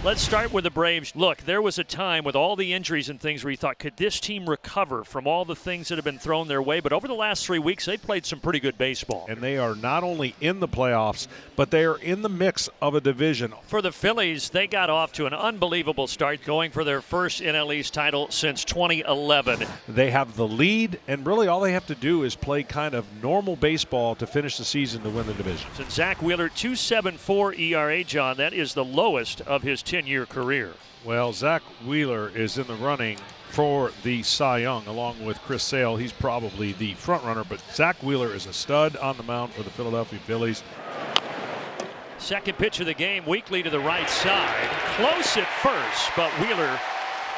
Let's start with the Braves. Look, there was a time with all the injuries and things where you thought, could this team recover from all the things that have been thrown their way? But over the last 3 weeks, they played some pretty good baseball. And they are not only in the playoffs, but they are in the mix of a division. For the Phillies, they got off to an unbelievable start, going for their first NL East title since 2011. They have the lead, and really all they have to do is play kind of normal baseball to finish the season to win the division. And Zach Wheeler, 2.74 ERA, John. That is the lowest of his 10-year career. Well, Zach Wheeler is in the running for the Cy Young along with Chris Sale. He's probably the front runner, but Zach Wheeler is a stud on the mound for the Philadelphia Phillies. Second pitch of the game, weakly to the right side. Close at first, but Wheeler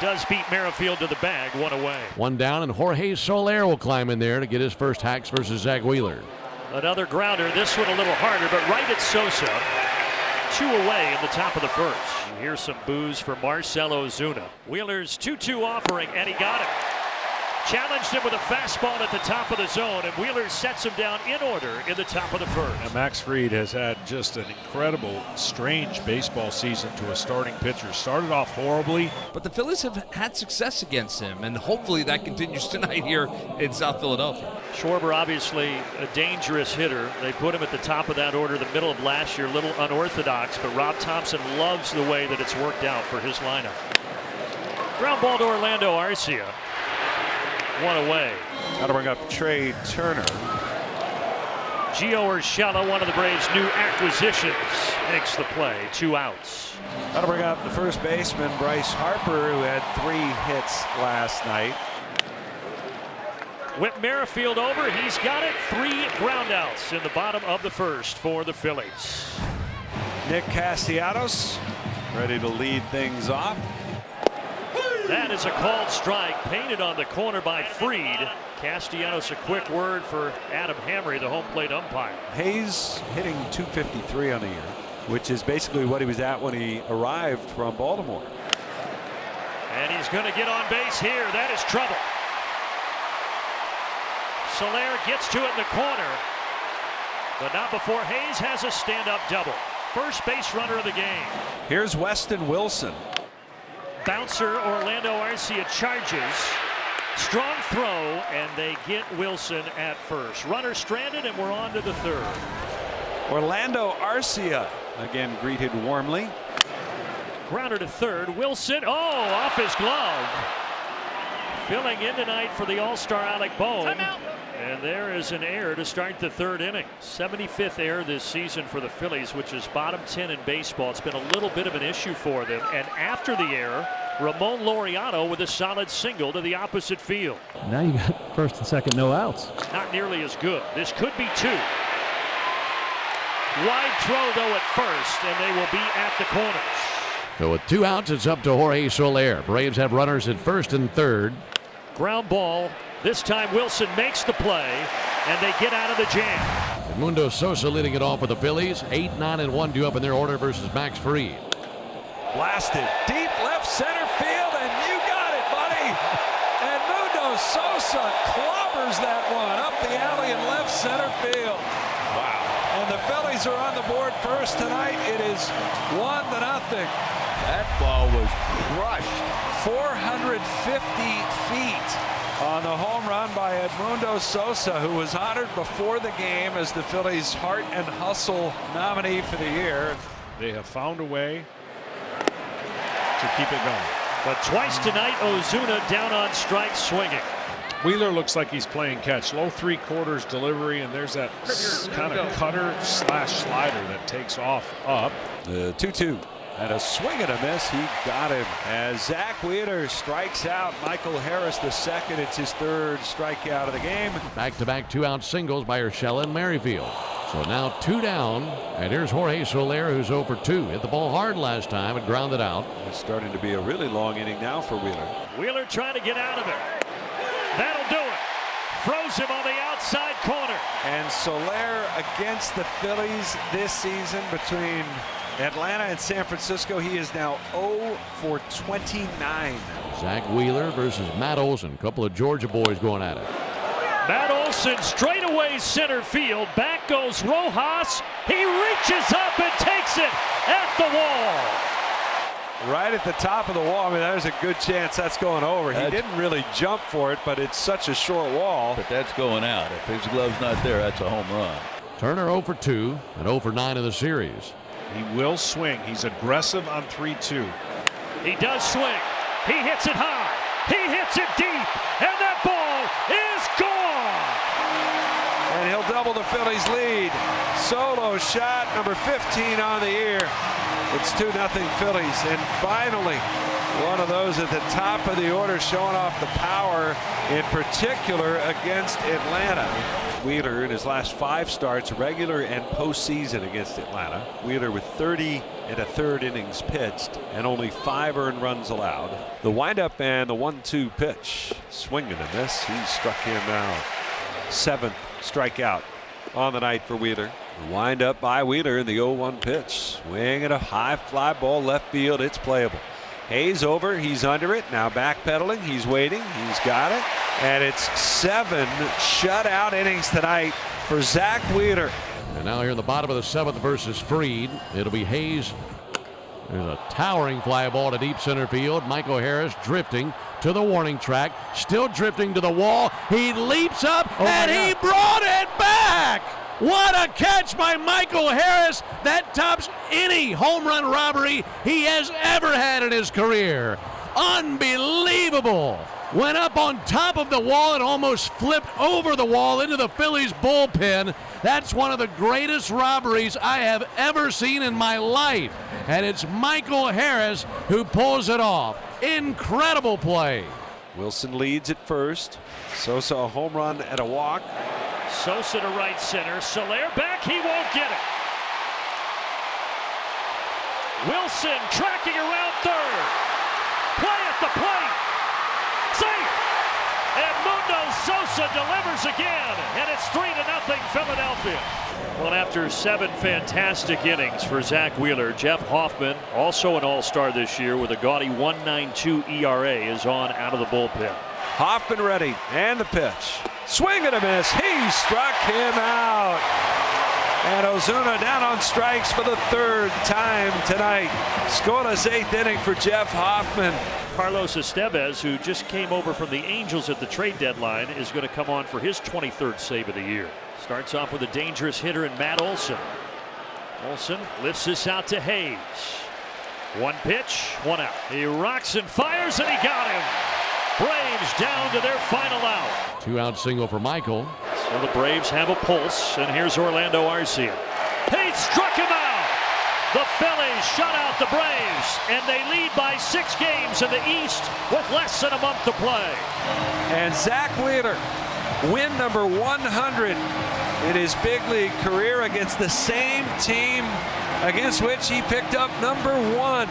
does beat Merrifield to the bag, one away. One down, and Jorge Soler will climb in there to get his first hacks versus Zach Wheeler. Another grounder, this one a little harder, but right at Sosa. 2 away in the top of the first. You hear some boos for Marcell Ozuna. Wheeler's 2-2 offering, and he got him. Challenged him with a fastball at the top of the zone, and Wheeler sets him down in order in the top of the first. And Max Fried has had just an incredible, strange baseball season to a starting pitcher. Started off horribly. But the Phillies have had success against him, and hopefully that continues tonight here in South Philadelphia. Schwarber, obviously a dangerous hitter. They put him at the top of that order the middle of last year, a little unorthodox, but Rob Thompson loves the way that it's worked out for his lineup. Ground ball to Orlando Arcia. 1 away. Got to bring up Trey Turner. Gio Urshela, one of the Braves' new acquisitions, makes the play. 2 outs. Got to bring up the first baseman, Bryce Harper, who had 3 hits last night. Whip Merrifield over. He's got it. 3 groundouts in the bottom of the first for the Phillies. Nick Castellanos ready to lead things off. That is a called strike, painted on the corner by Fried. Castellanos, a quick word for Adam Hamry, the home plate umpire. Hayes hitting .253 on the year, which is basically what he was at when he arrived from Baltimore. And he's going to get on base here. That is trouble. Soler gets to it in the corner, but not before Hayes has a stand-up double. First base runner of the game. Here's Weston Wilson. Bouncer Orlando Arcia charges. Strong throw, and they get Wilson at first. Runner stranded, and we're on to the third. Orlando Arcia again greeted warmly. Grounder to third. Wilson, off his glove. Filling in tonight for the All-Star Alec Bohm. Timeout. And there is an error to start the third inning. 75th error this season for the Phillies, which is bottom 10 in baseball. It's been a little bit of an issue for them. And after the error, Ramon Laureano with a solid single to the opposite field. Now you got first and second, no outs. Not nearly as good. This could be 2. Wide throw, though, at first, and they will be at the corners. So with 2 outs, it's up to Jorge Soler. Braves have runners at first and third. Ground ball. This time Wilson makes the play, and they get out of the jam. Edmundo Sosa leading it off for the Phillies. 8, 9, and 1 due up in their order versus Max Fried. Blasted deep left center field, and you got it, buddy. Edmundo Sosa clobbers that one up the alley in left center field. Wow. And the Phillies are on the board first tonight. It is 1-0. That ball was crushed 450 feet on the home run by Edmundo Sosa, who was honored before the game as the Phillies' Heart and Hustle nominee for the year. They have found a way to keep it going. But twice tonight, Ozuna down on strikes swinging. Wheeler looks like he's playing catch. Low 3/4 delivery, and there's that kind of cutter slash slider that takes off up. The 2-2. And a swing and a miss. He got him as Zach Wheeler strikes out Michael Harris the second. It's his 3rd strikeout of the game. Back-to-back 2-out singles by Urshela and Merrifield. So now 2 down, and here's Jorge Soler, who's 0 for 2. Hit the ball hard last time and grounded out. It's starting to be a really long inning now for Wheeler. Wheeler trying to get out of it. That'll do it. Froze him on the outside corner. And Soler against the Phillies this season between Atlanta and San Francisco. He is now 0 for 29. Zach Wheeler versus Matt Olson. A couple of Georgia boys going at it. Matt Olson straightaway center field. Back goes Rojas. He reaches up and takes it at the wall. right at the top of the wall. I mean, there's a good chance that's going over. He didn't really jump for it, but it's such a short wall. But that's going out. If his glove's not there, that's a home run. Turner 0 for 2 and 0 for 9 in the series. He will swing. He's aggressive on 3-2. He does swing. He hits it high. He hits it deep. And that ball is gone. And he'll double the Phillies lead. Solo shot, number 15 on the year. It's 2-0 Phillies. And finally, one of those at the top of the order showing off the power, in particular against Atlanta. Wheeler in his last 5 starts, regular and postseason against Atlanta. Wheeler with 30 1/3 innings pitched and only 5 earned runs allowed. The windup and the 1-2 pitch. Swinging and miss. He struck him out. 7th strikeout on the night for Wheeler. The windup by Wheeler in the 0-1 pitch. Swing at a high fly ball left field. It's playable. Hayes over. He's under it. Now backpedaling. He's waiting. He's got it. And it's 7 shutout innings tonight for Zack Wheeler. And now here in the bottom of the 7th versus Fried, it'll be Hayes. There's a towering fly ball to deep center field. Michael Harris drifting to the warning track, still drifting to the wall. He leaps up and he brought it back. What a catch by Michael Harris. That tops any home run robbery he has ever had in his career. Unbelievable. Went up on top of the wall and almost flipped over the wall into the Phillies bullpen. That's one of the greatest robberies I have ever seen in my life. And it's Michael Harris who pulls it off. Incredible play. Wilson leads at first. Sosa a home run and a walk. Sosa to right center. Soler back. He won't get it. Wilson tracking around third. Play at the plate. Safe. And Mundo Sosa delivers again. And it's 3-0 Philadelphia. Well, after 7 fantastic innings for Zack Wheeler, Jeff Hoffman, also an all-star this year with a gaudy 1.92 ERA, is on out of the bullpen. Hoffman ready, and the pitch. Swing and a miss. He struck him out. And Ozuna down on strikes for the 3rd time tonight. Scoreless 8th inning for Jeff Hoffman. Carlos Estevez, who just came over from the Angels at the trade deadline, is going to come on for his 23rd save of the year. Starts off with a dangerous hitter in Matt Olson. Olson lifts this out to Hayes. 1 pitch, 1 out. He rocks and fires, and he got him. Braves down to their final out. 2-out single for Michael. So the Braves have a pulse, and here's Orlando Arcia. He struck him out. The Phillies shut out the Braves, and they lead by 6 games in the East with less than a month to play. And Zack Wheeler, win number 100 in his big league career against the same team against which he picked up number 1.